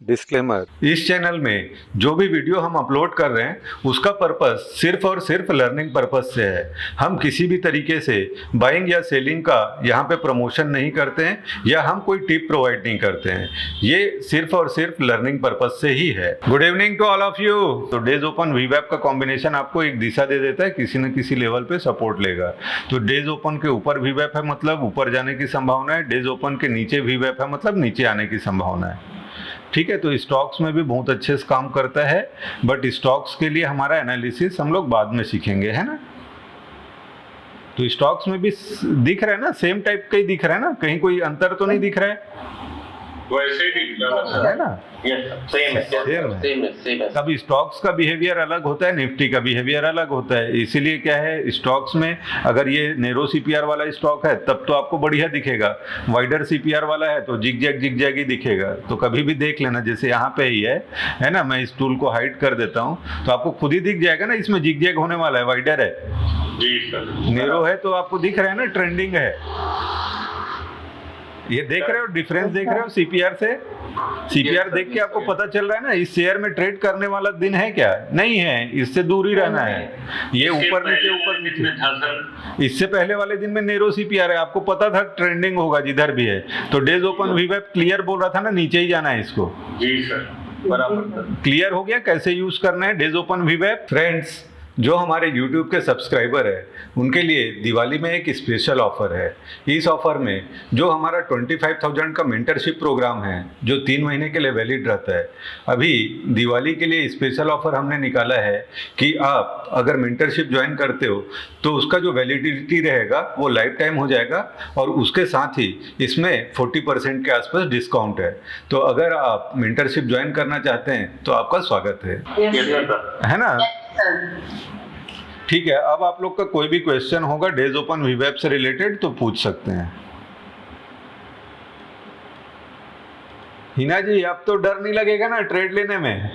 Disclaimer, इस channel में जो भी वीडियो हम अपलोड कर रहे हैं उसका पर्पस सिर्फ और सिर्फ लर्निंग पर्पस से है। हम किसी भी तरीके से बाइंग या सेलिंग का यहाँ पे प्रमोशन नहीं करते हैं या हम कोई टिप प्रोवाइड नहीं करते हैं। ये सिर्फ और सिर्फ लर्निंग पर्पस से ही है। Good evening to all of you. तो डेज ओपन वीवैप का कॉम्बिनेशन आपको एक दिशा दे देता है, किसी न किसी लेवल पे सपोर्ट लेगा। तो डेज ओपन के ऊपर वीवैप है मतलब ऊपर जाने की संभावना है, डेज ओपन के नीचे वीवैप है मतलब नीचे आने की संभावना है। ठीक है, तो स्टॉक्स में भी बहुत अच्छे से काम करता है, बट स्टॉक्स के लिए हमारा एनालिसिस हम लोग बाद में सीखेंगे, है ना। तो स्टॉक्स में भी दिख रहा है ना, सेम टाइप का ही दिख रहा है ना, कहीं कोई अंतर तो नहीं दिख रहा है, वैसे ही दिख रहा है ना। सेम है। तब स्टॉक्स का बिहेवियर अलग होता है, निफ्टी का बिहेवियर अलग होता है। इसीलिए क्या है, स्टॉक्स में अगर ये नेरो सीपीआर वाला स्टॉक है तब तो आपको बढ़िया दिखेगा, वाइडर सीपीआर वाला है तो जिग जैग ही दिखेगा। तो कभी भी देख लेना, जैसे यहाँ पे ही है ना, मैं इस टूल को हाइड कर देता हूँ तो आपको खुद ही दिख जाएगा ना, इसमें जिग जैग होने वाला है, वाइडर है जी सर। नेरो है तो आपको दिख रहा है ना, ट्रेंडिंग है। ये देख रहे हो डिफरेंस, देख रहे हो सीपीआर से। सीपीआर देख के आपको पता चल रहा है ना, इस शेयर में ट्रेड करने वाला दिन है क्या, नहीं है, इससे दूर ही रहना है। ये ऊपर नीचे इससे पहले वाले दिन में नेरो सीपीआर है, आपको पता था ट्रेंडिंग होगा जिधर भी है। तो डेज ओपन वीवैप क्लियर बोल रहा था ना, नीचे ही जाना है इसको। जी सर, बराबर। क्लियर हो गया कैसे यूज करना है डेज ओपन वीवैप। फ्रेंड्स, जो हमारे YouTube के सब्सक्राइबर है उनके लिए दिवाली में एक स्पेशल ऑफर है। इस ऑफर में जो हमारा 25,000 का मेंटरशिप प्रोग्राम है जो 3 महीने के लिए वैलिड रहता है, अभी दिवाली के लिए स्पेशल ऑफर हमने निकाला है कि आप अगर मेंटरशिप ज्वाइन करते हो तो उसका जो वैलिडिटी रहेगा वो लाइफ टाइम हो जाएगा, और उसके साथ ही इसमें 40% के आसपास डिस्काउंट है। तो अगर आप मेंटरशिप ज्वाइन करना चाहते हैं तो आपका स्वागत है ना। ठीक है, अब आप लोग का कोई भी क्वेश्चन होगा डेज ओपन वीवैप से रिलेटेड तो पूछ सकते हैं। हिना जी, अब तो डर नहीं लगेगा ना ट्रेड लेने में?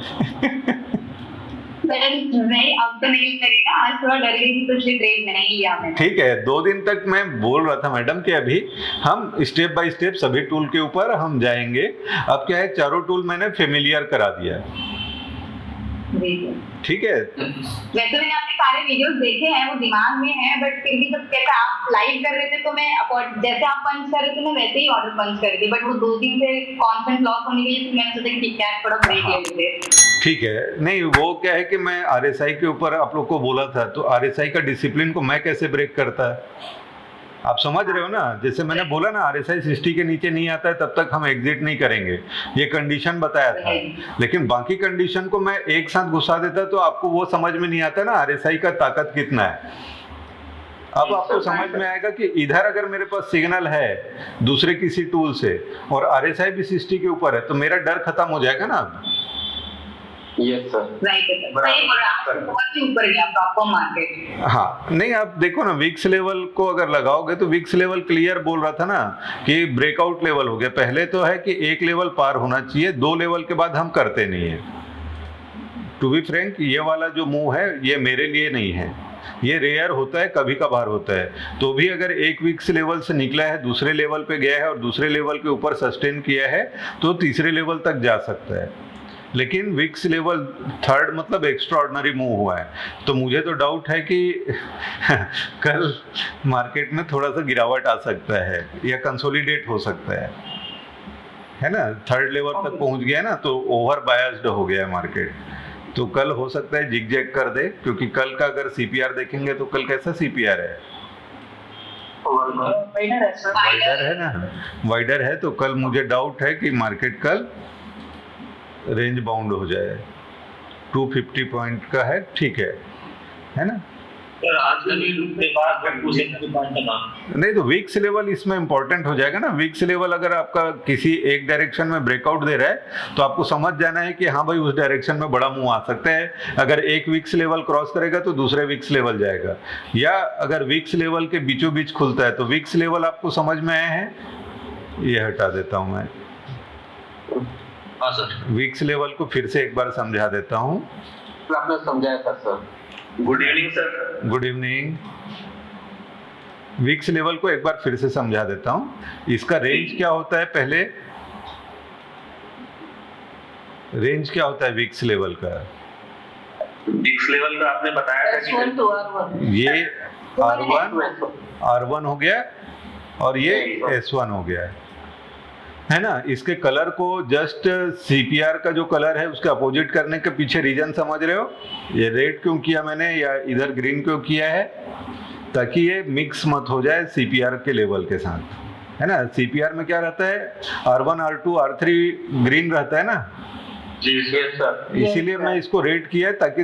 नहीं, अब तो नहीं लगेगा। आज थोड़ा डर गई तो ट्रेड नहीं लिया मैंने। ठीक है, 2 दिन तक मैं बोल रहा था मैडम कि अभी हम स्टेप बाय स्टेप सभी टूल के ऊपर हम जाएंगे। अब क्या है, चारों टूल मैंने फेमिलियर करा दिया है। ठीक है, वैसे मैंने आपके सारे वीडियोस देखे हैं, वो दिमाग में है, बट फिर भी जब कहता आप लाइव कर रहे थे तो मैं जैसे आप पंच कर रहे थे मैं वैसे ही ऑर्डर पंच कर दी, बट वो 2 दिन से कॉन्फिडेंस लॉस होने की वजह से मैंने सोचा कि ठीक है थोड़ा ब्रेक ले लेते। ठीक है, नहीं वो क्या है कि मैं आरएसआई के ऊपर आप लोग को बोला था, तो आरएसआई का डिसिप्लिन को मैं कैसे ब्रेक करता है आप समझ रहे हो ना। जैसे मैंने बोला ना, आरएसआई 60 के नीचे नहीं आता है तब तक हम एग्जिट नहीं करेंगे, ये कंडीशन बताया था। लेकिन बाकी कंडीशन को मैं एक साथ घुसा देता तो आपको वो समझ में नहीं आता ना आरएसआई का ताकत कितना है। अब आपको समझ में आएगा कि इधर अगर मेरे पास सिग्नल है दूसरे किसी टूल से और आरएसआई भी 60 के ऊपर है तो मेरा डर खत्म हो जाएगा ना। यस सर, राइट है, सही बोल रहा है, बहुत ही ऊपर गया आपका मार्केट। हाँ, नहीं आप देखो ना, विक्स लेवल को अगर लगाओगे तो विक्स लेवल क्लियर बोल रहा था ना कि ब्रेकआउट लेवल हो गया। पहले तो है कि एक लेवल पार होना चाहिए, 2 लेवल के बाद हम करते नहीं है। टू बी फ्रैंक, ये वाला जो मूव है ये मेरे लिए नहीं है, ये रेयर होता है, कभी कभार होता है। तो भी अगर एक वीक्स लेवल से निकला है, दूसरे लेवल पे गया है और दूसरे लेवल के ऊपर सस्टेन किया है तो तीसरे लेवल तक जा सकता है। लेकिन विक्स लेवल 3rd मतलब एक्स्ट्राऑर्डिनरी मूव हुआ है, तो मुझे तो डाउट है कि कल मार्केट में थोड़ा सा गिरावट आ सकता है या कंसोलिडेट हो सकता है ना। 3rd लेवल तक पहुंच गया ना तो ओवर बायस्ड हो गया है मार्केट, तो कल हो सकता है जिग जैग कर दे, क्योंकि कल का अगर सीपीआर देखेंगे तो कल कैसा सीपीआर है, वाइडर है ना, वाइडर है। तो कल मुझे डाउट है कि मार्केट कल रेंज बाउंड हो जाए, 250 पॉइंट का है, ठीक है ना। सर आज का नहीं तो वीक्स लेवल इसमें इंपॉर्टेंट हो जाएगा ना। वीक्स लेवल अगर आपका किसी एक डायरेक्शन में ब्रेकआउट दे रहा है तो आपको समझ जाना है कि हाँ भाई उस डायरेक्शन में बड़ा मूव आ सकता है। अगर एक वीक्स लेवल क्रॉस करेगा तो दूसरे वीक्स लेवल जाएगा, या अगर वीक्स लेवल के बीचों बीच खुलता है तो वीक्स लेवल आपको समझ में आया है, ये हटा देता हूँ मैं। हाँ सर, वीक्स लेवल को फिर से एक बार समझा देता हूँ। आपने समझाया था sir. Good evening sir. Good evening. Weeks level को एक बार फिर से समझा देता हूँ। इसका रेंज क्या होता है, पहले रेंज क्या होता है विक्स लेवल का? विक्स लेवल का आपने बताया था S1 कि to R1 ये R1 हो गया और ये S1 हो गया है ना। इसके कलर को जस्ट CPR का जो कलर है उसके अपोजिट करने के पीछे रीजन समझ रहे हो? ये रेड क्यों किया मैंने या इधर ग्रीन क्यों किया है? ताकि ये मिक्स मत हो जाए CPR के लेवल के साथ, है ना। CPR में क्या रहता है? R1 R2 R3 ग्रीन रहता है ना, जी सर। इसीलिए मैं इसको रेड किया है ताकि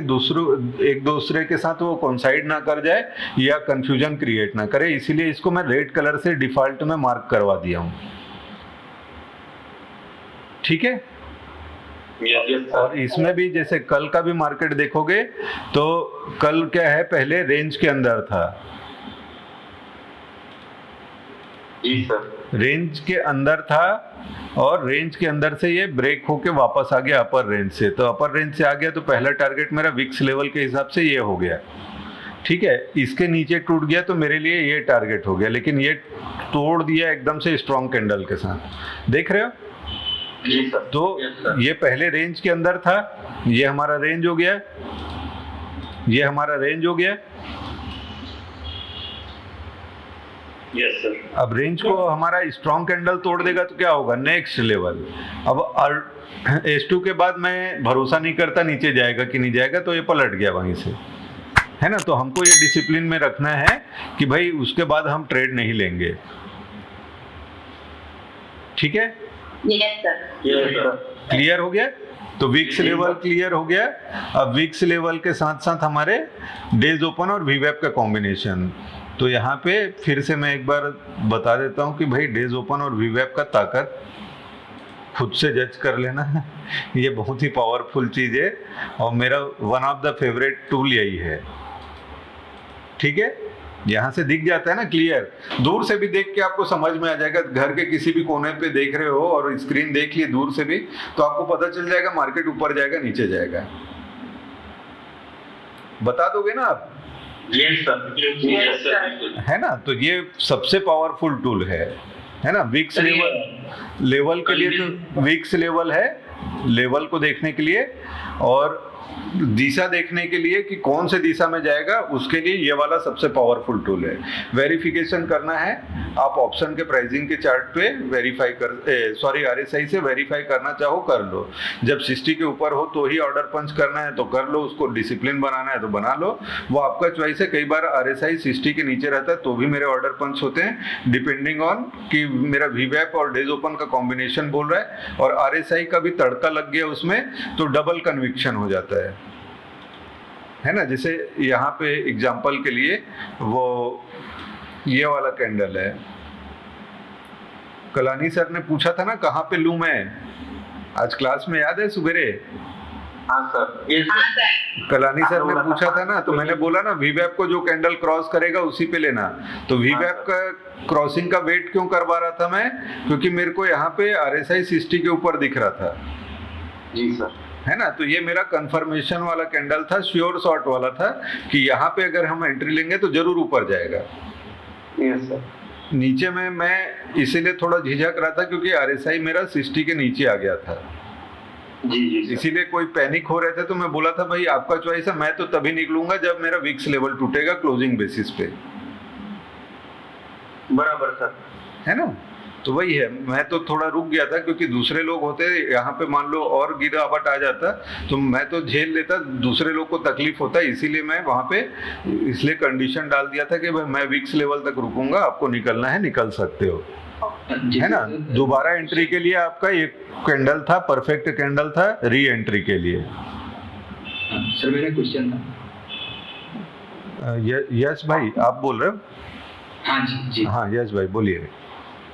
एक दूसरे के साथ वो कोइंसाइड ना कर जाए या कंफ्यूजन क्रिएट ना करे, इसीलिए इसको मैं रेड कलर से डिफॉल्ट में मार्क करवा दिया हूँ, ठीक है। और इसमें भी जैसे कल का भी मार्केट देखोगे तो कल क्या है, पहले रेंज के अंदर था, जी सर, रेंज के अंदर था और रेंज के अंदर से ये ब्रेक होके वापस आ गया अपर रेंज से। तो अपर रेंज से आ गया तो पहला टारगेट मेरा विक्स लेवल के हिसाब से ये हो गया, ठीक है। इसके नीचे टूट गया तो मेरे लिए ये टारगेट हो गया, लेकिन ये तोड़ दिया एकदम से स्ट्रॉन्ग कैंडल के साथ, देख रहे हो? जी सर। तो ये पहले रेंज के अंदर था, ये हमारा रेंज हो गया, ये हमारा रेंज हो गया। Yes sir. अब रेंज को हमारा स्ट्रॉन्ग कैंडल तोड़ देगा तो क्या होगा? Next level. अब S2 के बाद मैं भरोसा नहीं करता नीचे जाएगा कि नहीं जाएगा, तो ये पलट गया वहीं से, है ना। तो हमको ये डिसिप्लिन में रखना है कि भाई उसके बाद हम ट्रेड नहीं लेंगे, ठीक है। Yes sir. क्लियर हो गया? तो विक्स लेवल क्लियर हो गया। अब विक्स लेवल के साथ साथ हमारे डेज ओपन और वीवैप का कॉम्बिनेशन। तो यहाँ पे फिर से मैं एक बार बता देता हूँ कि भाई डेज ओपन और वीवैप का ताकत खुद से जज कर लेना है, ये बहुत ही पावरफुल चीज़ है और मेरा one of the favourite tool यही है, ठीक है। यहाँ से दिख जाता है ना क्लियर, दूर से भी देख के आपको समझ में आ जाएगा। घर के किसी भी कोने पे देख रहे हो और स्क्रीन देख लिए दूर से भी, तो आपको पता चल जाएगा मार्केट ऊपर जाएगा नीचे जाएगा। बता दोगे ना आप? Yes sir. है ना। तो ये सबसे पावरफुल टूल है ना। विक्स लेवल के लिए तो विक्स लेवल है, लेवल को देखने के लिए, और दिशा देखने के लिए कि कौन से दिशा में जाएगा, उसके लिए ये वाला सबसे पावरफुल टूल है। वेरिफिकेशन करना है, आप ऑप्शन के प्राइसिंग के चार्ट पे वेरीफाई RSI से वेरीफाई करना चाहो कर लो। जब 60 के ऊपर हो तो ही ऑर्डर पंच करना है तो कर लो, उसको डिसिप्लिन बनाना है तो बना लो, वो आपका चॉइस है। कई बार RSI 60 के नीचे रहता है तो भी मेरे ऑर्डर पंच होते हैं, डिपेंडिंग ऑन कि मेरा वीवैप और डेज ओपन का कॉम्बिनेशन बोल रहा है और RSI का भी तड़का लग गया उसमें तो डबल कन्विक्शन हो जाता है ना। जैसे यहाँ पे एग्जांपल के लिए वो ये वाला कैंडल है, कलानी सर ने पूछा था ना कहाँ पे लूं मैं, आज क्लास में याद है सुबेरे? हाँ सर। कलानी सर ने पूछा था ना, तो मैंने बोला ना वीवैप को जो कैंडल क्रॉस करेगा उसी पे लेना। तो वीवैप का क्रॉसिंग का वेट क्यों करवा रहा था मैं? क्योंकि मेरे को यहाँ पे RSI 60 के ऊपर दिख रहा था, जी सर, है ना। तो ये मेरा कंफर्मेशन वाला कैंडल था, श्योर शॉट वाला था कि यहाँ पे अगर हम एंट्री लेंगे तो जरूर ऊपर जाएगा। Yes sir. नीचे में मैं इसीलिए थोड़ा झिझक रहा था क्योंकि RSI मेरा 60 के नीचे आ गया था, जी सर। इसीलिए कोई पैनिक हो रहे थे। तो मैं बोला था भाई आपका चॉइस है, मैं तो तभी निकलूंगा जब मेरा विक्स लेवल टूटेगा क्लोजिंग बेसिस पे, बराबर सर, है ना। तो वही है, मैं तो थोड़ा रुक गया था क्योंकि दूसरे लोग होते यहाँ पे मान लो और गिरावट आ जाता तो मैं तो झेल लेता, दूसरे लोग को तकलीफ होता, इसीलिए मैं वहाँ पे इसलिए कंडीशन डाल दिया था कि भाई मैं विक्स लेवल तक रुकूंगा, आपको निकलना है निकल सकते हो, है ना। दोबारा एंट्री के लिए आपका एक कैंडल था, परफेक्ट कैंडल था री एंट्री के लिए। सर मेरा क्वेश्चन था। यस भाई आप बोल रहे हो? हाँ जी। हाँ यस भाई बोलिए।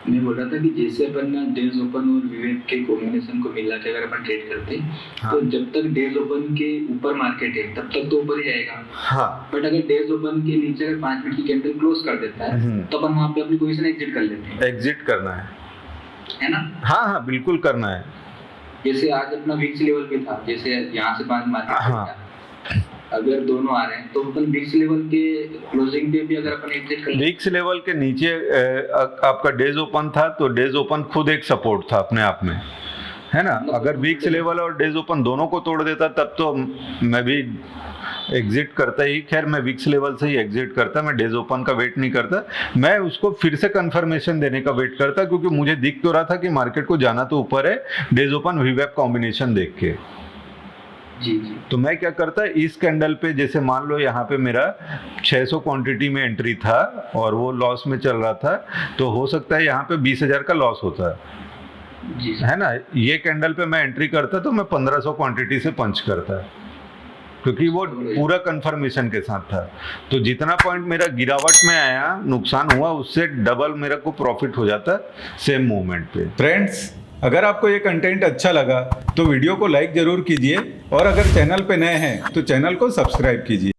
मैं बोल रहा था कि जैसे अपन डेज ओपन और वीवैप के कॉम्बिनेशन को मिला के अगर अपन ट्रेड करते हैं, हाँ। तो जब तक डेज ओपन के ऊपर मार्केट है तब तक तो ऊपर ही जाएगा। हाँ। बट अगर डेज ओपन के नीचे अगर 5 मिनट की कैंडल क्लोज कर देता है तो अपन वहाँ पे अपनी पोजीशन एग्जिट कर लेते हैं। एग्जिट करना है ना? हाँ बिल्कुल करना है। जैसे आज अपना विक्स लेवल पे था, जैसे यहाँ से 5 मार्केट, हाँ। अगर दोनों आ रहे हैं तो अपन विक्स लेवल के क्लोजिंग पे भी अगर अपन एग्जिट कर, विक्स लेवल के नीचे आपका डेज ओपन था तो डेज ओपन खुद एक सपोर्ट था अपने आप में, है ना। अगर वीक्स लेवल और डेज ओपन दोनों को तोड़ देता तब तो मैं भी एग्जिट करता ही। खैर मैं वीक्स लेवल से ही एग्जिट करता, मैं डेज ओपन का वेट नहीं करता, मैं उसको फिर से कंफर्मेशन देने का वेट करता, क्योंकि मुझे दिख तो रहा था कि मार्केट को जाना तो ऊपर है डेज ओपन वीवैप कॉम्बिनेशन देख के। जी जी। तो मैं क्या करता, इस कैंडल पे जैसे मान लो यहाँ पे मेरा 600 क्वांटिटी में एंट्री था और वो लॉस में चल रहा था, तो हो सकता है यहाँ पे 20,000 का लॉस होता जी है ना। ये कैंडल पे मैं एंट्री करता तो मैं 1500 क्वांटिटी से पंच करता, क्योंकि वो पूरा कंफर्मेशन के साथ था। तो जितना पॉइंट मेरा गिरावट में आया, नुकसान हुआ, उससे डबल मेरा को प्रॉफिट हो जाता सेम मूवमेंट पे। फ्रेंड्स, अगर आपको ये कंटेंट अच्छा लगा तो वीडियो को लाइक ज़रूर कीजिए और अगर चैनल पे नए हैं तो चैनल को सब्सक्राइब कीजिए।